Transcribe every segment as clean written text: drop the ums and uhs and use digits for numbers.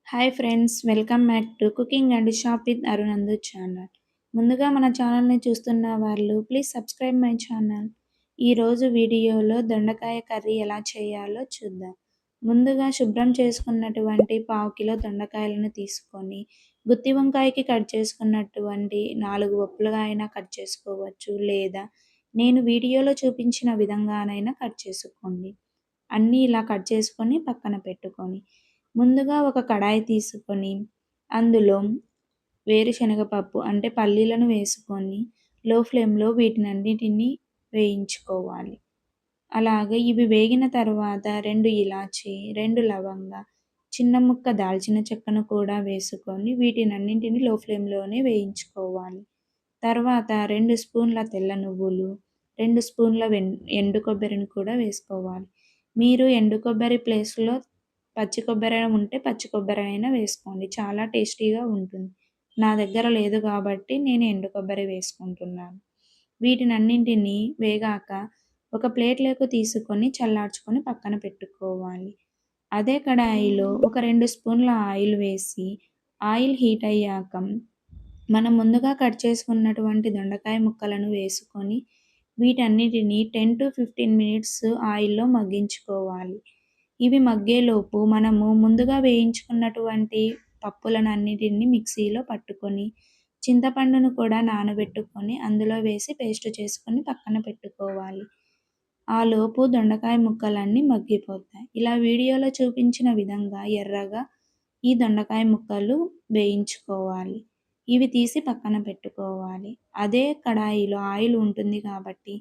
Hi friends, welcome back to cooking and shop with Arunandu channel. ముందుగా మన ఛానల్ని చూస్తున్న వాళ్ళు ప్లీజ్ సబ్స్క్రైబ్ మై ఛానల్. ఈరోజు వీడియోలో దొండకాయ కర్రీ ఎలా చేయాలో చూద్దాం. ముందుగా శుభ్రం చేసుకున్నటువంటి పావు కిలో దొండకాయలను తీసుకొని గుత్తి వంకాయకి కట్ చేసుకున్నటువంటి 4 ఒప్పులుగా అయినా కట్ చేసుకోవచ్చు, లేదా నేను వీడియోలో చూపించిన విధంగానైనా కట్ చేసుకోండి. అన్నీ ఇలా కట్ చేసుకొని పక్కన పెట్టుకొని ముందుగా ఒక కడాయి తీసుకొని అందులో వేరుశనగ పప్పు అంటే పల్లీలను వేసుకొని లో ఫ్లేమ్‌లో వీటినన్నిటిని వేయించుకోవాలి. అలాగే ఇవి వేగిన తర్వాత 2 ఇలాచీ, 2 లవంగ, చిన్న ముక్క దాల్చిన చెక్కను కూడా వేసుకొని వీటినన్నింటిని లో ఫ్లేమ్‌లోనే వేయించుకోవాలి. తర్వాత 2 స్పూన్ల తెల్ల నువ్వులు, 2 స్పూన్ల ఎండు కొబ్బరిని కూడా వేసుకోవాలి. మీరు ఎండు కొబ్బరి ప్లేస్‌లో పచ్చి కొబ్బరి ఉంటే పచ్చి కొబ్బరి అయినా వేసుకోండి. చాలా టేస్టీగా ఉంటుంది. నా దగ్గర లేదు కాబట్టి నేను ఎండు కొబ్బరి వేసుకుంటున్నాను. వీటినన్నింటినీ వేగాక ఒక ప్లేట్‌లోకి తీసుకొని చల్లార్చుకొని పక్కన పెట్టుకోవాలి. అదే కడాయిలో ఒక 2 స్పూన్ల ఆయిల్ వేసి ఆయిల్ హీట్ అయ్యాక మనం ముందుగా కట్ చేసుకున్నటువంటి దొండకాయ ముక్కలను వేసుకొని వీటన్నిటిని 10-15 మినిట్స్ ఆయిల్‌లో మగ్గించుకోవాలి. ఇవి మగ్గేలోపు మనము ముందుగా వేయించుకున్నటువంటి పప్పులనన్నిటిని మిక్సీలో పట్టుకొని, చింతపండును కూడా నానబెట్టుకొని అందులో వేసి పేస్ట్ చేసుకొని పక్కన పెట్టుకోవాలి. ఆలోపు దొండకాయ ముక్కలన్నీ మగ్గిపోతాయి. ఇలా వీడియోలో చూపించిన విధంగా ఎర్రగా ఈ దొండకాయ ముక్కలు వేయించుకోవాలి. ఇవి తీసి పక్కన పెట్టుకోవాలి. అదే కడాయిలో ఆయిల్ ఉంటుంది కాబట్టి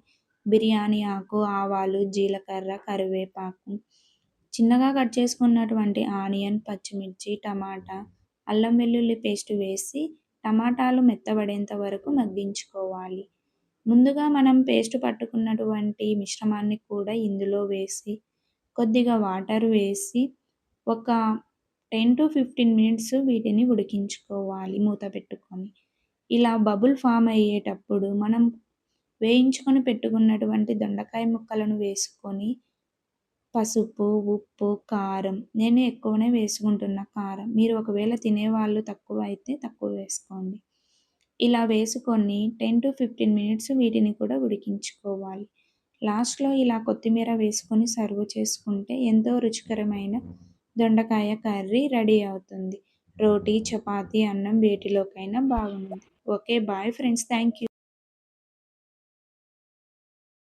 బిర్యానీ ఆకు, ఆవాలు, జీలకర్ర, కరివేపాకు, చిన్నగా కట్ చేసుకున్నటువంటి ఆనియన్, పచ్చిమిర్చి, టమాటా, అల్లం వెల్లుల్లి పేస్ట్ వేసి టమాటాలు మెత్తబడేంత వరకు మగ్గించుకోవాలి. ముందుగా మనం పేస్ట్ పట్టుకున్నటువంటి మిశ్రమాన్ని కూడా ఇందులో వేసి కొద్దిగా వాటర్ వేసి ఒక 10-15 మినిట్స్ వీటిని ఉడికించుకోవాలి మూత పెట్టుకొని. ఇలా బబుల్ ఫామ్ అయ్యేటప్పుడు మనం వేయించుకొని పెట్టుకున్నటువంటి దొండకాయ ముక్కలను వేసుకొని పసుపు, ఉప్పు, కారం, నేను ఎక్కువనే వేసుకుంటున్నా కారం. మీరు ఒకవేళ తినేవాళ్ళు తక్కువ అయితే తక్కువ వేసుకోండి. ఇలా వేసుకొని 10-15 మినిట్స్ వీటిని కూడా ఉడికించుకోవాలి. లాస్ట్‌లో ఇలా కొత్తిమీర వేసుకొని సర్వ్ చేసుకుంటే ఎంతో రుచికరమైన దొండకాయ కర్రీ రెడీ అవుతుంది. రోటీ, చపాతీ, అన్నం వేటిలోకైనా బాగుంటుంది. Okay. Bye friends. Thank you.